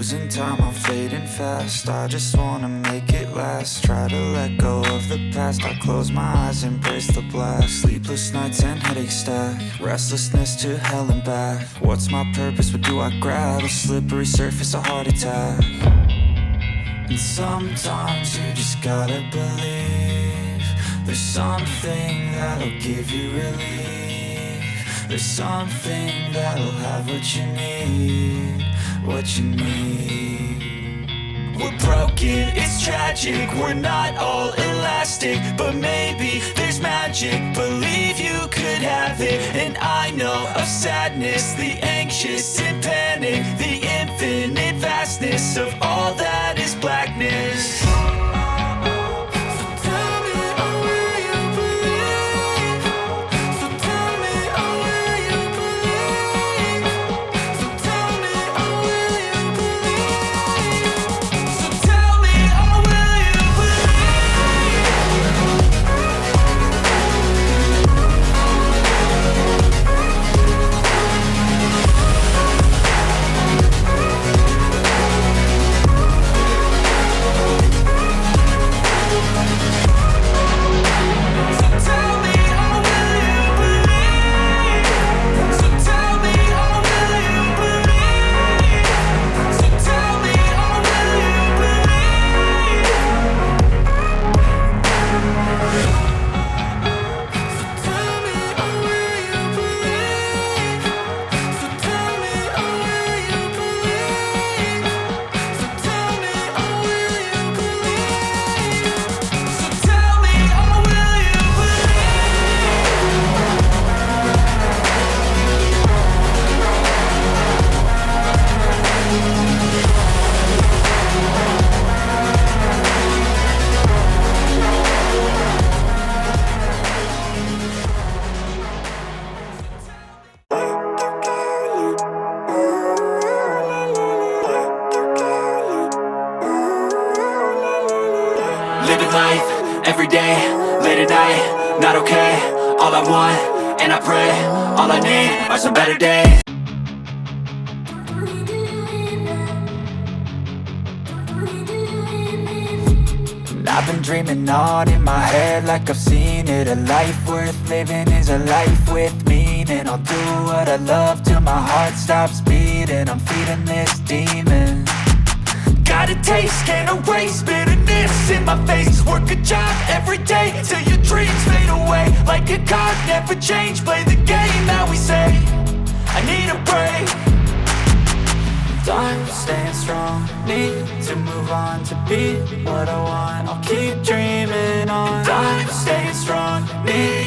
Losing time, I'm fading fast. I just wanna make it last. Try to let go of the past. I close my eyes, embrace the blast. Sleepless nights and headaches stack. Restlessness to hell and back. What's my purpose? What do I grab? A slippery surface, a heart attack. And sometimes you just gotta believe there's something that'll give you relief. There's something that'll have what you need, what you need. We're broken, it's tragic, we're not all elastic, but maybe there's magic, believe you could have it. And I know of sadness, the anxious and panic, the infinite vastness of all that is blackness. Living life, everyday, late at night, not okay. All I want, and I pray, all I need are some better days. And I've been dreaming on in my head like I've seen it. A life worth living is a life with meaning. I'll do what I love till my heart stops beating. I'm feeding this demon. Got a taste, can't erase bitterness in my face. Work a job every day till your dreams fade away. Like a card, never change, play the game that we say. I need a break. I'm staying strong, need to move on to be what I want. I'll keep dreaming on. I'm staying strong, need